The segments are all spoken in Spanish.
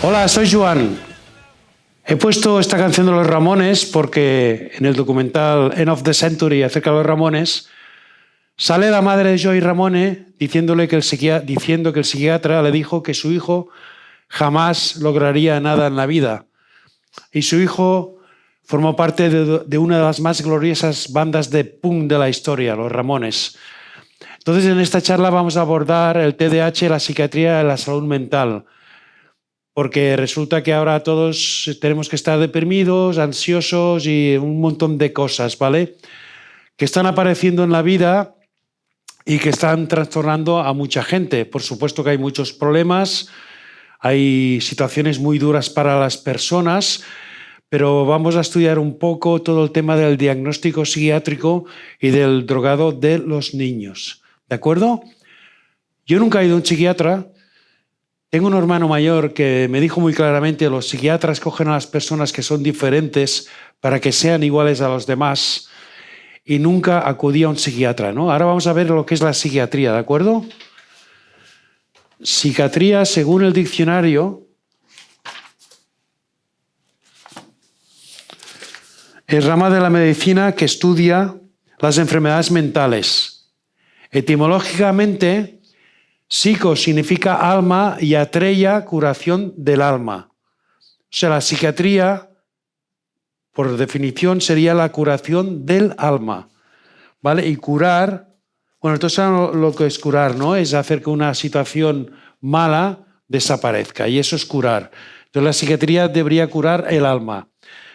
Hola, soy Joan. He puesto esta canción de los Ramones porque en el documental End of the Century acerca de los Ramones sale la madre de Joey Ramone diciendo que el psiquiatra le dijo que su hijo jamás lograría nada en la vida. Y su hijo formó parte de una de las más gloriosas bandas de punk de la historia, los Ramones. Entonces, en esta charla vamos a abordar el TDAH, la psiquiatría y la salud mental. Porque resulta que ahora todos tenemos que estar deprimidos, ansiosos y un montón de cosas, ¿vale? Que están apareciendo en la vida y que están trastornando a mucha gente. Por supuesto que hay muchos problemas, hay situaciones muy duras para las personas, pero vamos a estudiar un poco todo el tema del diagnóstico psiquiátrico y del drogado de los niños. ¿De acuerdo? Yo nunca he ido a un psiquiatra. Tengo un hermano mayor que me dijo muy claramente: los psiquiatras cogen a las personas que son diferentes para que sean iguales a los demás, y nunca acudí a un psiquiatra, ¿no? Ahora vamos a ver lo que es la psiquiatría, ¿de acuerdo? Psiquiatría, según el diccionario, es rama de la medicina que estudia las enfermedades mentales. Etimológicamente, psico significa alma y atreia, curación del alma. O sea, la psiquiatría, por definición, sería la curación del alma, ¿vale? Y curar, bueno, entonces lo que es curar, ¿no? Es hacer que una situación mala desaparezca, y eso es curar. Entonces la psiquiatría debería curar el alma.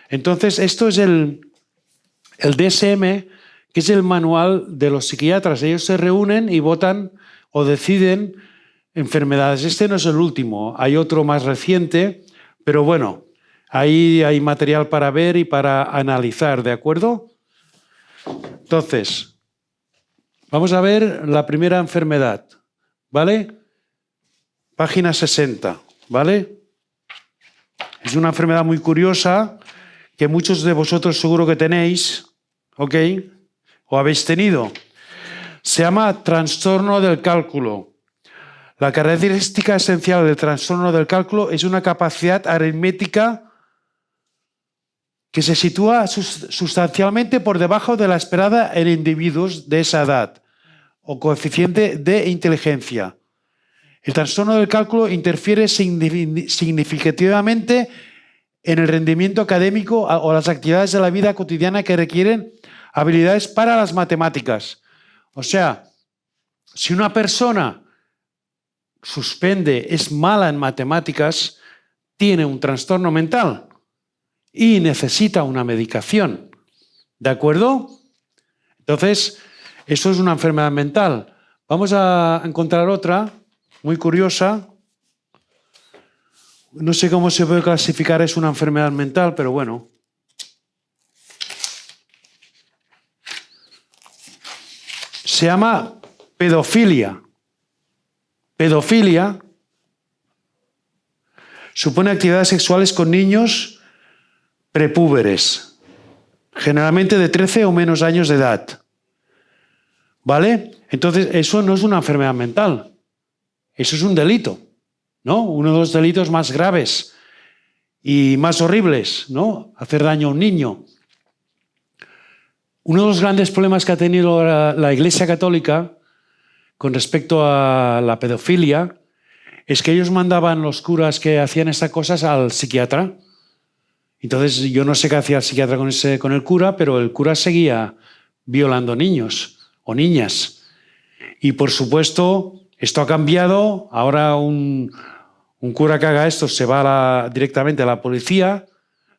Entonces esto es el DSM, que es el manual de los psiquiatras. Ellos se reúnen y votan o deciden enfermedades. Este no es el último, hay otro más reciente, pero bueno, ahí hay material para ver y para analizar, ¿de acuerdo? Entonces, vamos a ver la primera enfermedad, ¿vale? Página 60, ¿vale? Es una enfermedad muy curiosa que muchos de vosotros seguro que tenéis, ¿ok? O habéis tenido. Se llama trastorno del cálculo. La característica esencial del trastorno del cálculo es una capacidad aritmética que se sitúa sustancialmente por debajo de la esperada en individuos de esa edad, o coeficiente de inteligencia. El trastorno del cálculo interfiere significativamente en el rendimiento académico o las actividades de la vida cotidiana que requieren habilidades para las matemáticas. O sea, si una persona suspende, es mala en matemáticas, tiene un trastorno mental y necesita una medicación. ¿De acuerdo? Entonces, eso es una enfermedad mental. Vamos a encontrar otra muy curiosa. No sé cómo se puede clasificar, es una enfermedad mental, pero bueno. Se llama pedofilia. Pedofilia supone actividades sexuales con niños prepúberes, generalmente de 13 o menos años de edad. ¿Vale? Entonces, eso no es una enfermedad mental. Eso es un delito, ¿no? Uno de los delitos más graves y más horribles, ¿no? Hacer daño a un niño. Uno de los grandes problemas que ha tenido la Iglesia Católica con respecto a la pedofilia es que ellos mandaban los curas que hacían estas cosas al psiquiatra. Entonces yo no sé qué hacía el psiquiatra con el cura, pero el cura seguía violando niños o niñas. Y por supuesto esto ha cambiado. Ahora un cura que haga esto se va directamente a la policía,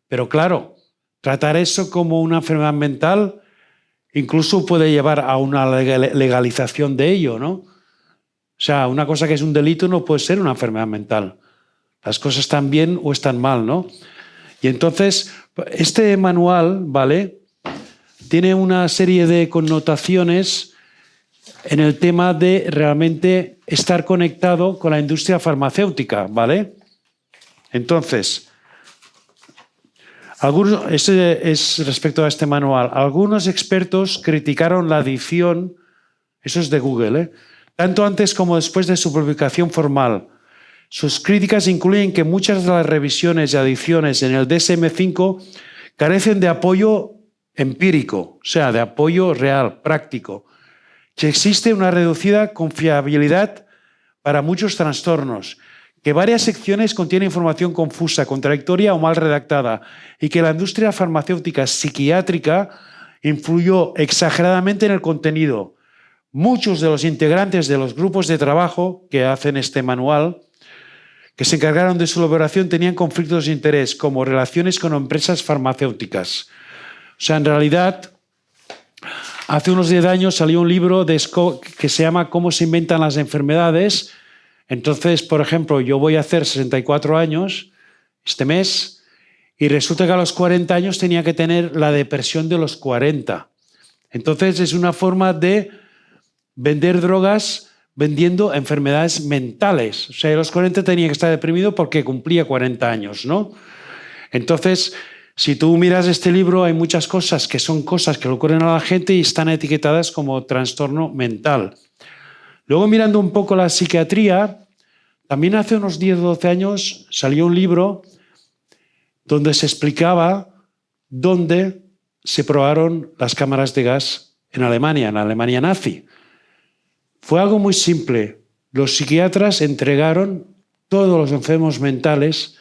pero claro, tratar eso como una enfermedad mental incluso puede llevar a una legalización de ello, ¿no? O sea, una cosa que es un delito no puede ser una enfermedad mental. Las cosas están bien o están mal, ¿no? Y entonces, este manual, ¿vale?, tiene una serie de connotaciones en el tema de realmente estar conectado con la industria farmacéutica, ¿vale? Entonces, ese es respecto a este manual. Algunos expertos criticaron la adicción, eso es de Google, tanto antes como después de su publicación formal. Sus críticas incluyen que muchas de las revisiones y adiciones en el DSM-5 carecen de apoyo empírico, o sea, de apoyo real, práctico, que existe una reducida confiabilidad para muchos trastornos, que varias secciones contienen información confusa, contradictoria o mal redactada y que la industria farmacéutica psiquiátrica influyó exageradamente en el contenido. Muchos de los integrantes de los grupos de trabajo que hacen este manual, que se encargaron de su elaboración, tenían conflictos de interés, como relaciones con empresas farmacéuticas. O sea, en realidad, hace unos 10 años salió un libro que se llama ¿Cómo se inventan las enfermedades? Entonces, por ejemplo, yo voy a hacer 64 años este mes y resulta que a los 40 años tenía que tener la depresión de los 40. Entonces, es una forma de vender drogas vendiendo enfermedades mentales. O sea, a los 40 tenía que estar deprimido porque cumplía 40 años, ¿no? Entonces, si tú miras este libro, hay muchas cosas que son cosas que le ocurren a la gente y están etiquetadas como trastorno mental. Luego, mirando un poco la psiquiatría, también hace unos 10 o 12 años salió un libro donde se explicaba dónde se probaron las cámaras de gas en la Alemania nazi. Fue algo muy simple. Los psiquiatras entregaron todos los enfermos mentales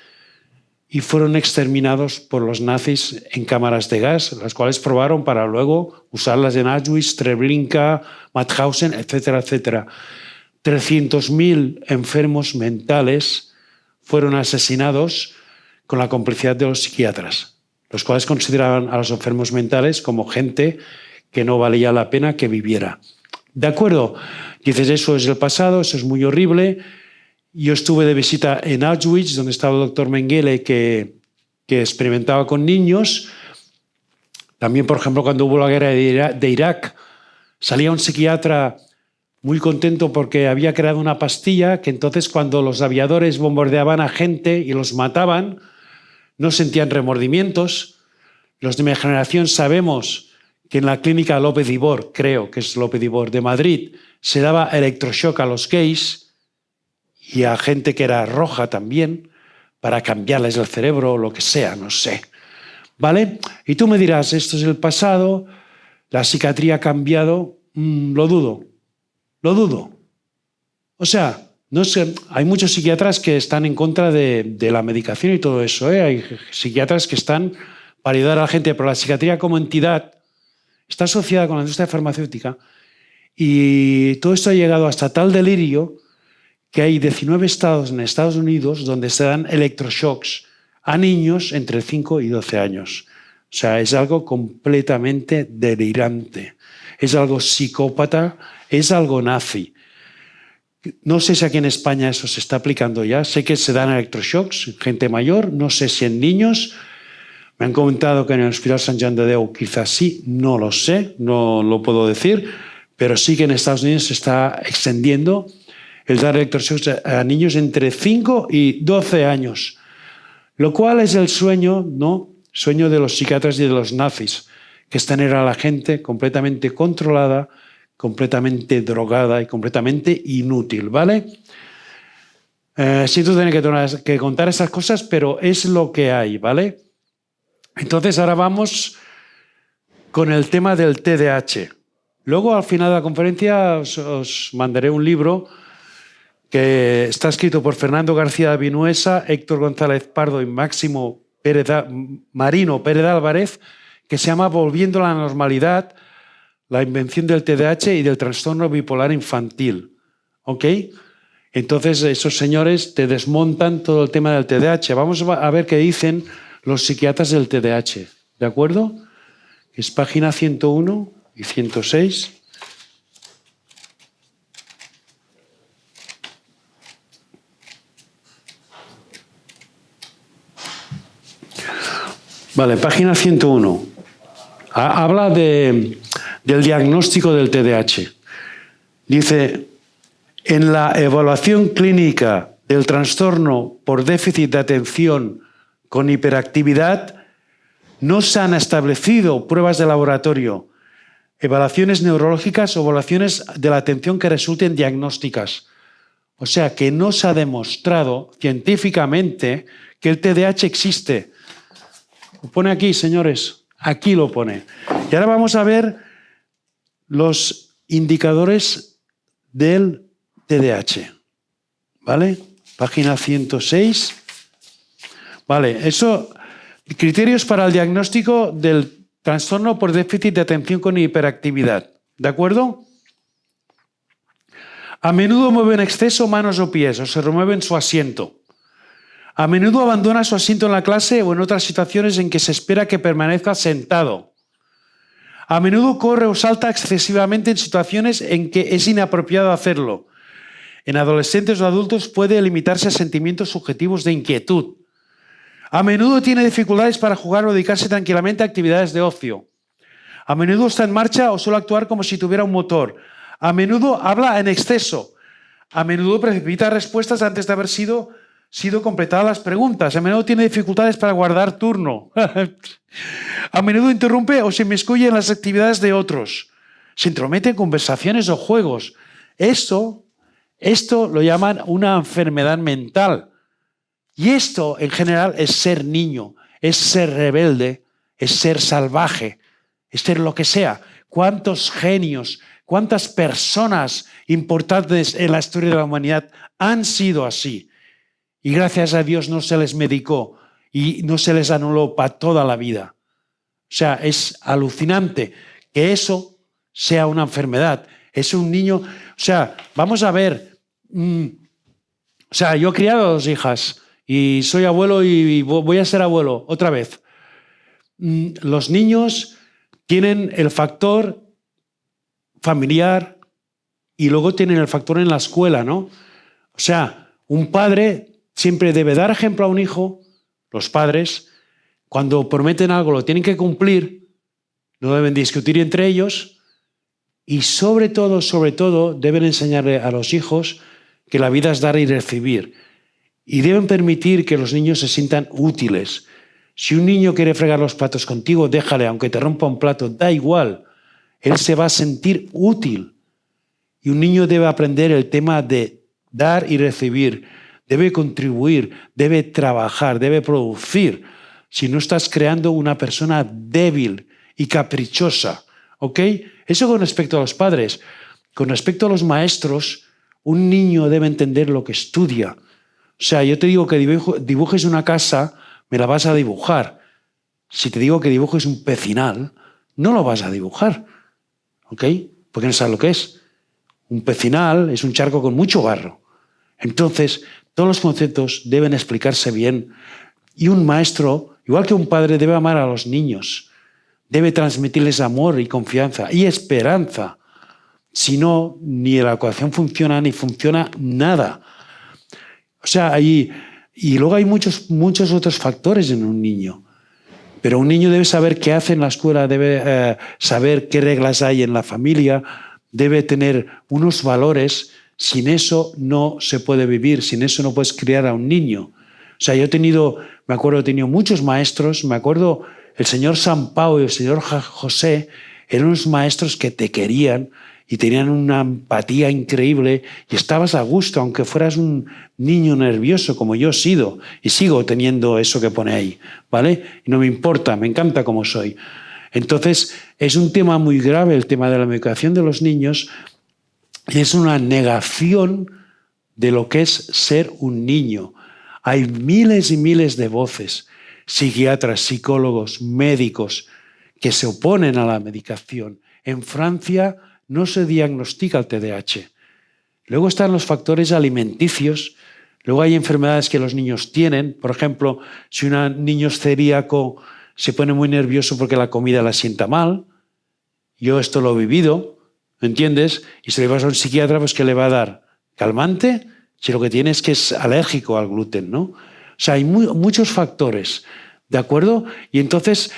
y fueron exterminados por los nazis en cámaras de gas, las cuales probaron para luego usarlas en Auschwitz, Treblinka, Mauthausen, etcétera, etcétera. 300.000 enfermos mentales fueron asesinados con la complicidad de los psiquiatras, los cuales consideraban a los enfermos mentales como gente que no valía la pena que viviera. ¿De acuerdo? Dices, eso es el pasado, eso es muy horrible. Yo estuve de visita en Auschwitz, donde estaba el doctor Mengele, que experimentaba con niños. También, por ejemplo, cuando hubo la guerra de Irak, salía un psiquiatra muy contento porque había creado una pastilla que entonces cuando los aviadores bombardeaban a gente y los mataban, no sentían remordimientos. Los de mi generación sabemos que en la clínica López Ibor, creo que es López Ibor de Madrid, se daba electroshock a los gays y a gente que era roja también, para cambiarles el cerebro o lo que sea, no sé. ¿Vale? Y tú me dirás, esto es el pasado, la psiquiatría ha cambiado. Lo dudo. O sea, no sé, hay muchos psiquiatras que están en contra de la medicación y todo eso, ¿eh? Hay psiquiatras que están para ayudar a la gente, pero la psiquiatría como entidad está asociada con la industria farmacéutica y todo esto ha llegado hasta tal delirio que hay 19 estados en Estados Unidos donde se dan electroshocks a niños entre 5 y 12 años. O sea, es algo completamente delirante, es algo psicópata, es algo nazi. No sé si aquí en España eso se está aplicando ya. Sé que se dan electroshocks en gente mayor, no sé si en niños. Me han comentado que en el Hospital Sant Joan de Déu quizás sí, no lo sé, no lo puedo decir, pero sí que en Estados Unidos se está extendiendo el dar electroshocks a niños entre 5 y 12 años, lo cual es el sueño, ¿no? Sueño de los psiquiatras y de los nazis, que es tener a la gente completamente controlada, completamente drogada y completamente inútil, ¿vale? Siento tener que contar esas cosas, pero es lo que hay, ¿vale? Entonces ahora vamos con el tema del TDAH. Luego al final de la conferencia os mandaré un libro que está escrito por Fernando García Vinuesa, Héctor González Pardo y Marino Pérez Álvarez, que se llama Volviendo a la normalidad, la invención del TDAH y del trastorno bipolar infantil. ¿Ok? Entonces esos señores te desmontan todo el tema del TDAH. Vamos a ver qué dicen los psiquiatras del TDAH. ¿De acuerdo? Es página 101 y 106. Vale, página 101. Habla del diagnóstico del TDAH. Dice, en la evaluación clínica del trastorno por déficit de atención con hiperactividad, no se han establecido pruebas de laboratorio, evaluaciones neurológicas o evaluaciones de la atención que resulten diagnósticas. O sea, que no se ha demostrado científicamente que el TDAH existe. Lo pone aquí, señores. Aquí lo pone. Y ahora vamos a ver los indicadores del TDAH. ¿Vale? Página 106. Vale, eso, criterios para el diagnóstico del trastorno por déficit de atención con hiperactividad. ¿De acuerdo? A menudo mueve en exceso manos o pies o se remueve en su asiento. A menudo abandona su asiento en la clase o en otras situaciones en que se espera que permanezca sentado. A menudo corre o salta excesivamente en situaciones en que es inapropiado hacerlo. En adolescentes o adultos puede limitarse a sentimientos subjetivos de inquietud. A menudo tiene dificultades para jugar o dedicarse tranquilamente a actividades de ocio. A menudo está en marcha o suele actuar como si tuviera un motor. A menudo habla en exceso. A menudo precipita respuestas antes de haber sido completadas las preguntas. A menudo tiene dificultades para guardar turno. A menudo interrumpe o se inmiscuye en las actividades de otros. Se entromete en conversaciones o juegos. Esto lo llaman una enfermedad mental. Y esto, en general, es ser niño, es ser rebelde, es ser salvaje, es ser lo que sea. ¿Cuántos genios, cuántas personas importantes en la historia de la humanidad han sido así? Y gracias a Dios no se les medicó y no se les anuló para toda la vida. O sea, es alucinante que eso sea una enfermedad. Es un niño... O sea, vamos a ver... O sea, yo he criado 2 hijas y soy abuelo y voy a ser abuelo otra vez. Los niños tienen el factor familiar y luego tienen el factor en la escuela, ¿no? O sea, un padre siempre debe dar ejemplo a un hijo, los padres, cuando prometen algo lo tienen que cumplir, no deben discutir entre ellos y sobre todo, deben enseñarle a los hijos que la vida es dar y recibir. Y deben permitir que los niños se sientan útiles. Si un niño quiere fregar los platos contigo, déjale, aunque te rompa un plato, da igual. Él se va a sentir útil. Y un niño debe aprender el tema de dar y recibir. Debe contribuir, debe trabajar, debe producir. Si no estás creando una persona débil y caprichosa, ¿ok? Eso con respecto a los padres. Con respecto a los maestros, un niño debe entender lo que estudia. O sea, yo te digo que dibujes una casa, me la vas a dibujar. Si te digo que dibujes un pecinal, no lo vas a dibujar, ¿ok? Porque no sabes lo que es. Un pecinal es un charco con mucho barro. Entonces, todos los conceptos deben explicarse bien. Y un maestro, igual que un padre, debe amar a los niños. Debe transmitirles amor y confianza y esperanza. Si no, ni la ecuación funciona, ni funciona nada. O sea, y luego hay muchos otros factores en un niño. Pero un niño debe saber qué hace en la escuela, debe saber qué reglas hay en la familia, debe tener unos valores. Sin eso no se puede vivir, sin eso no puedes criar a un niño. O sea, he tenido muchos maestros, me acuerdo el señor San Pau y el señor José, eran unos maestros que te querían y tenían una empatía increíble y estabas a gusto, aunque fueras un niño nervioso como yo he sido y sigo teniendo eso que pone ahí, ¿vale? Y no me importa, me encanta como soy. Entonces, es un tema muy grave el tema de la educación de los niños y es una negación de lo que es ser un niño. Hay miles y miles de voces, psiquiatras, psicólogos, médicos, que se oponen a la medicación. En Francia no se diagnostica el TDAH. Luego están los factores alimenticios. Luego hay enfermedades que los niños tienen. Por ejemplo, si un niño es celíaco, se pone muy nervioso porque la comida la sienta mal. Yo esto lo he vivido, ¿entiendes? Y si le vas a un psiquiatra, pues ¿qué le va a dar? ¿Calmante? Si lo que tiene es que es alérgico al gluten, ¿no? O sea, hay muchos factores, ¿de acuerdo? Y entonces,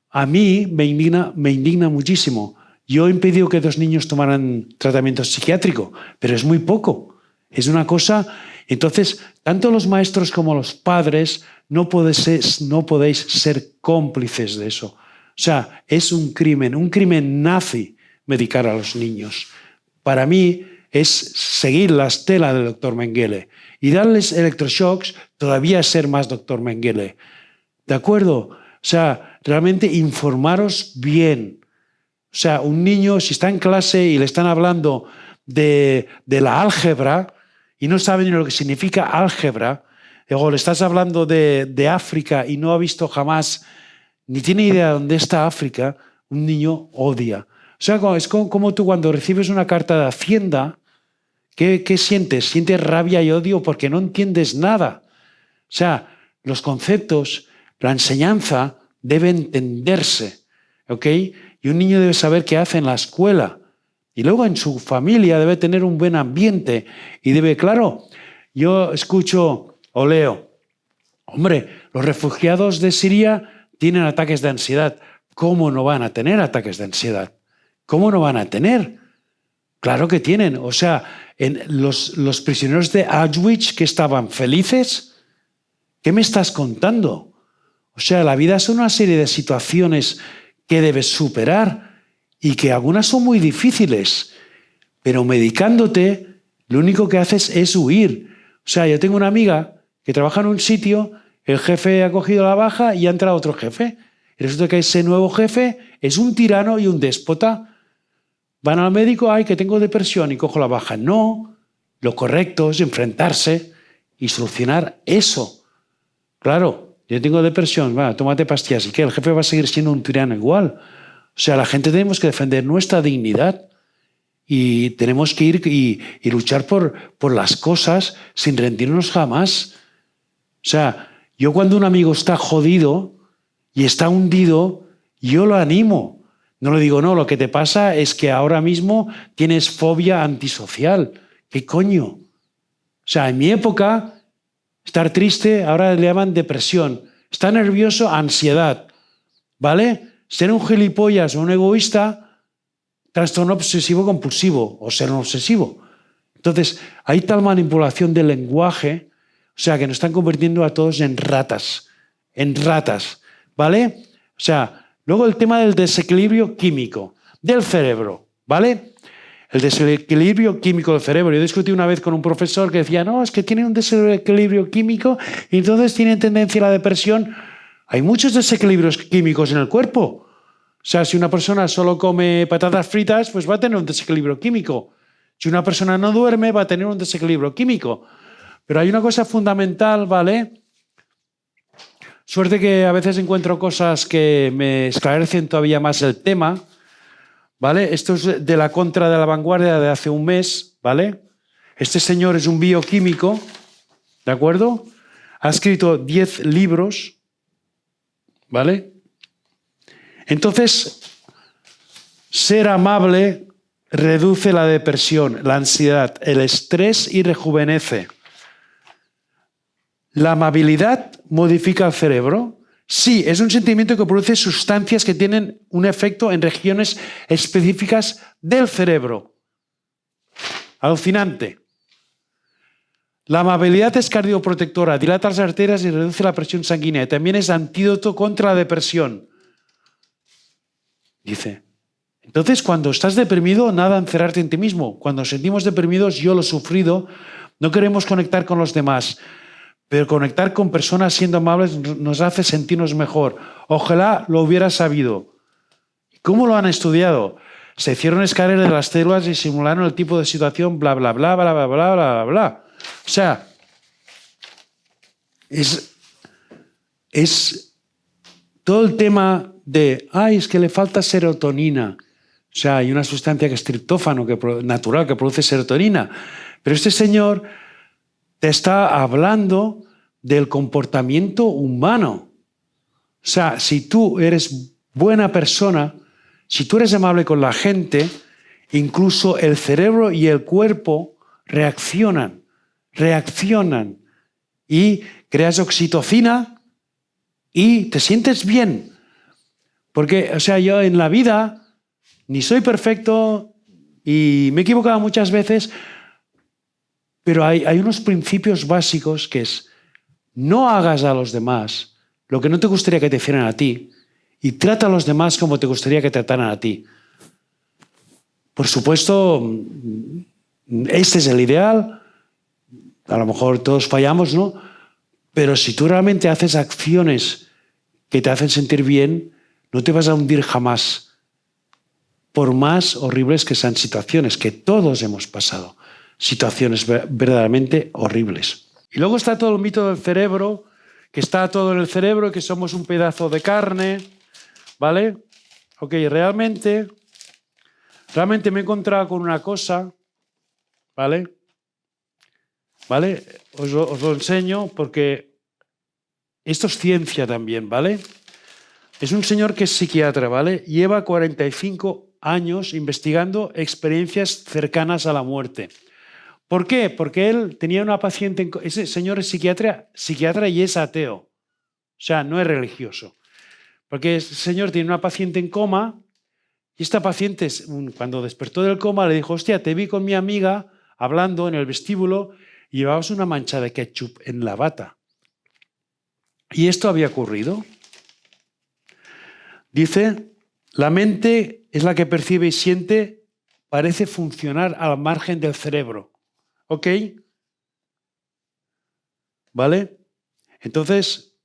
a mí me indigna muchísimo. Yo he impedido que 2 niños tomaran tratamiento psiquiátrico, pero es muy poco. Es una cosa... Entonces, tanto los maestros como los padres no podéis ser cómplices de eso. O sea, es un crimen nazi medicar a los niños. Para mí es seguir la estela del doctor Mengele y darles electroshocks, todavía ser más doctor Mengele. ¿De acuerdo? O sea, realmente informaros bien. O sea, un niño, si está en clase y le están hablando de la álgebra y no sabe ni lo que significa álgebra, o le estás hablando de África y no ha visto jamás, ni tiene idea de dónde está África, un niño odia. O sea, es como tú cuando recibes una carta de Hacienda, ¿qué sientes? Sientes rabia y odio porque no entiendes nada. O sea, los conceptos, la enseñanza debe entenderse, ¿ok? Y un niño debe saber qué hace en la escuela. Y luego en su familia debe tener un buen ambiente. Y debe, claro, yo escucho o leo, hombre, los refugiados de Siria tienen ataques de ansiedad. ¿Cómo no van a tener ataques de ansiedad? ¿Cómo no van a tener? Claro que tienen. O sea, los prisioneros de Auschwitz que estaban felices, ¿qué me estás contando? O sea, la vida son una serie de situaciones que debes superar y que algunas son muy difíciles, pero medicándote lo único que haces es huir. O sea, yo tengo una amiga que trabaja en un sitio, el jefe ha cogido la baja y ha entrado otro jefe. Y resulta que ese nuevo jefe es un tirano y un déspota. Van al médico, ay, que tengo depresión y cojo la baja. No, lo correcto es enfrentarse y solucionar eso. Claro, yo tengo depresión, va, tómate pastillas. ¿Y qué? El jefe va a seguir siendo un tirano igual. O sea, la gente tenemos que defender nuestra dignidad y tenemos que ir y luchar por las cosas sin rendirnos jamás. O sea, yo cuando un amigo está jodido y está hundido, yo lo animo. No le digo, no, lo que te pasa es que ahora mismo tienes fobia antisocial. ¿Qué coño? O sea, en mi época, estar triste, ahora le llaman depresión. Estar nervioso, ansiedad. ¿Vale? Ser un gilipollas o un egoísta, trastorno obsesivo compulsivo o ser un obsesivo. Entonces, hay tal manipulación del lenguaje, o sea, que nos están convirtiendo a todos en ratas, ¿vale? O sea, luego el tema del desequilibrio químico del cerebro, ¿vale? El desequilibrio químico del cerebro. Yo discutí una vez con un profesor que decía, no, es que tiene un desequilibrio químico y entonces tienen tendencia a la depresión. Hay muchos desequilibrios químicos en el cuerpo. O sea, si una persona solo come patatas fritas, pues va a tener un desequilibrio químico. Si una persona no duerme, va a tener un desequilibrio químico. Pero hay una cosa fundamental, ¿vale? Suerte que a veces encuentro cosas que me esclarecen todavía más el tema, ¿vale? Esto es de la Contra de la Vanguardia de hace un mes, ¿vale? Este señor es un bioquímico, ¿de acuerdo? Ha escrito 10 libros, ¿vale? Entonces, ser amable reduce la depresión, la ansiedad, el estrés y rejuvenece. ¿La amabilidad modifica el cerebro? Sí, es un sentimiento que produce sustancias que tienen un efecto en regiones específicas del cerebro. Alucinante. La amabilidad es cardioprotectora, dilata las arterias y reduce la presión sanguínea. También es antídoto contra la depresión. Dice, entonces cuando estás deprimido, nada encerrarte en ti mismo. Cuando nos sentimos deprimidos, yo lo he sufrido, no queremos conectar con los demás. Pero conectar con personas siendo amables nos hace sentirnos mejor. Ojalá lo hubiera sabido. ¿Cómo lo han estudiado? Se hicieron escáneres de las células y simularon el tipo de situación, bla, bla, bla, bla, bla, bla, bla, bla. O sea, es todo el tema de, ay, es que le falta serotonina. O sea, hay una sustancia que es triptófano, natural, que produce serotonina. Pero este señor te está hablando del comportamiento humano. O sea, si tú eres buena persona, si tú eres amable con la gente, incluso el cerebro y el cuerpo reaccionan y creas oxitocina y te sientes bien. Porque, o sea, yo en la vida ni soy perfecto y me he equivocado muchas veces, pero hay unos principios básicos que es no hagas a los demás lo que no te gustaría que te hicieran a ti y trata a los demás como te gustaría que trataran a ti. Por supuesto, Este es el ideal. A lo mejor todos fallamos, ¿no? Pero si tú realmente haces acciones que te hacen sentir bien, no te vas a hundir jamás, por más horribles que sean situaciones, que todos hemos pasado situaciones verdaderamente horribles. Y luego está todo el mito del cerebro, que está todo en el cerebro y que somos un pedazo de carne, ¿vale? Ok, realmente me he encontrado con una cosa, ¿vale? ¿Vale? Os lo enseño porque esto es ciencia también, ¿vale? Es un señor que es psiquiatra, ¿vale? Lleva 45 años investigando experiencias cercanas a la muerte. ¿Por qué? Porque él tenía una paciente, ese señor es psiquiatra y es ateo, o sea, no es religioso. Porque ese señor tiene una paciente en coma y esta paciente, cuando despertó del coma, le dijo, hostia, te vi con mi amiga hablando en el vestíbulo y llevabas una mancha de ketchup en la bata. Y esto había ocurrido. Dice, la mente es la que percibe y siente, parece funcionar al margen del cerebro. ¿Ok? ¿Vale? Entonces,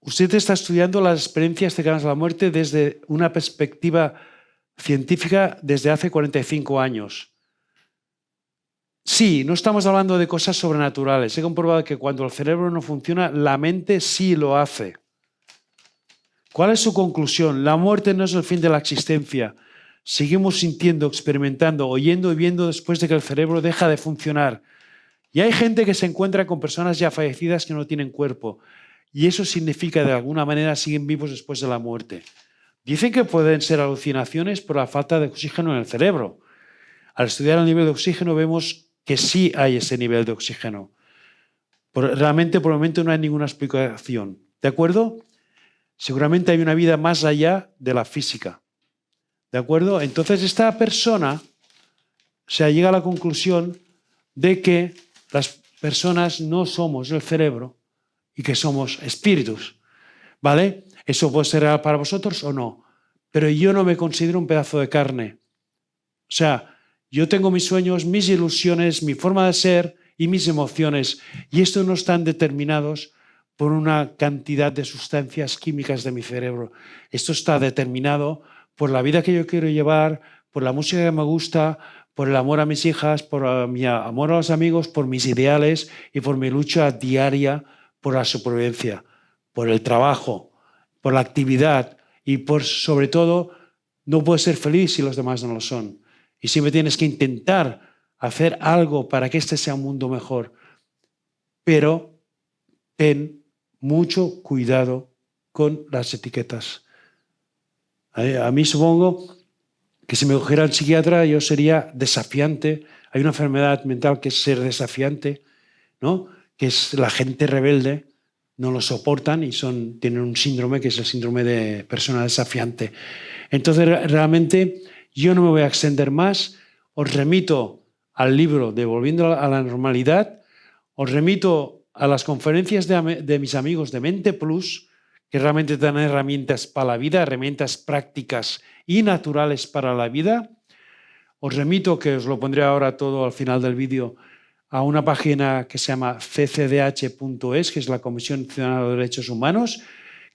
usted está estudiando las experiencias cercanas a la muerte desde una perspectiva científica desde hace 45 años. Sí, no estamos hablando de cosas sobrenaturales. He comprobado que cuando el cerebro no funciona, la mente sí lo hace. ¿Cuál es su conclusión? La muerte no es el fin de la existencia. Seguimos sintiendo, experimentando, oyendo y viendo después de que el cerebro deja de funcionar. Y hay gente que se encuentra con personas ya fallecidas que no tienen cuerpo. Y eso significa, de alguna manera, siguen vivos después de la muerte. Dicen que pueden ser alucinaciones por la falta de oxígeno en el cerebro. Al estudiar el nivel de oxígeno vemos que sí hay ese nivel de oxígeno. Realmente, por el momento, no hay ninguna explicación. ¿De acuerdo? Seguramente hay una vida más allá de la física. ¿De acuerdo? Entonces, esta persona llega a la conclusión de que las personas no somos el cerebro y que somos espíritus. ¿Vale? Eso puede ser real para vosotros o no. Pero yo no me considero un pedazo de carne. O sea, yo tengo mis sueños, mis ilusiones, mi forma de ser y mis emociones. Y estos no están determinados por una cantidad de sustancias químicas de mi cerebro. Esto está determinado por la vida que yo quiero llevar, por la música que me gusta, por el amor a mis hijas, por mi amor a los amigos, por mis ideales y por mi lucha diaria por la supervivencia, por el trabajo, por la actividad y por, sobre todo, no puedes ser feliz si los demás no lo son. Y siempre tienes que intentar hacer algo para que este sea un mundo mejor. Pero ten mucho cuidado con las etiquetas. A mí supongo que si me cogiera el psiquiatra yo sería desafiante. Hay una enfermedad mental que es ser desafiante, ¿no? Que es la gente rebelde, no lo soportan y tienen un síndrome que es el síndrome de persona desafiante. Entonces, realmente, yo no me voy a extender más. Os remito al libro de Volviendo a la Normalidad. Os remito a las conferencias de mis amigos de Mente Plus, que realmente dan herramientas para la vida, herramientas prácticas y naturales para la vida. Os remito, que os lo pondré ahora todo al final del vídeo, a una página que se llama ccdh.es, que es la Comisión Nacional de Derechos Humanos,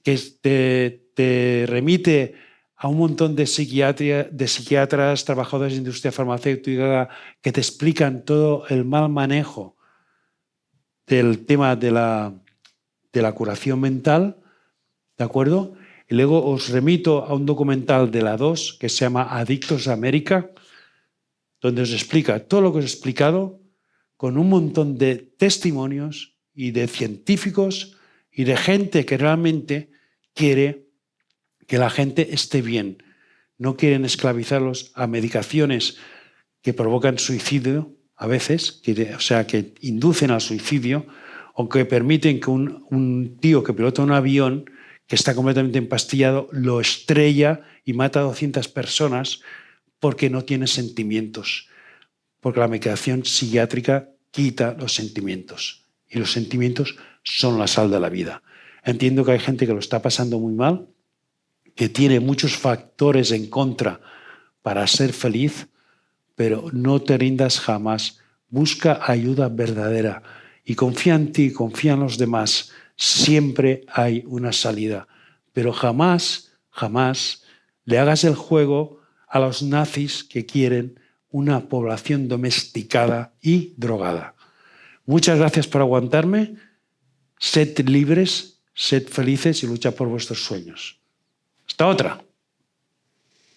que te remite a un montón de psiquiatras, trabajadores de industria farmacéutica, que te explican todo el mal manejo del tema de la curación mental, ¿de acuerdo? Y luego os remito a un documental de la 2 que se llama Adictos a América, donde os explica todo lo que os he explicado, con un montón de testimonios y de científicos y de gente que realmente quiere que la gente esté bien. No quieren esclavizarlos a medicaciones que provocan suicidio a veces, que inducen al suicidio, o que permiten que un tío que pilota un avión que está completamente empastillado lo estrella y mata a 200 personas porque no tiene sentimientos. Porque la medicación psiquiátrica quita los sentimientos. Y los sentimientos son la sal de la vida. Entiendo que hay gente que lo está pasando muy mal, que tiene muchos factores en contra para ser feliz, pero no te rindas jamás, busca ayuda verdadera y confía en ti, confía en los demás. Siempre hay una salida, pero jamás, jamás le hagas el juego a los nazis que quieren una población domesticada y drogada. Muchas gracias por aguantarme. Sed libres, sed felices y luchad por vuestros sueños. Hasta otra.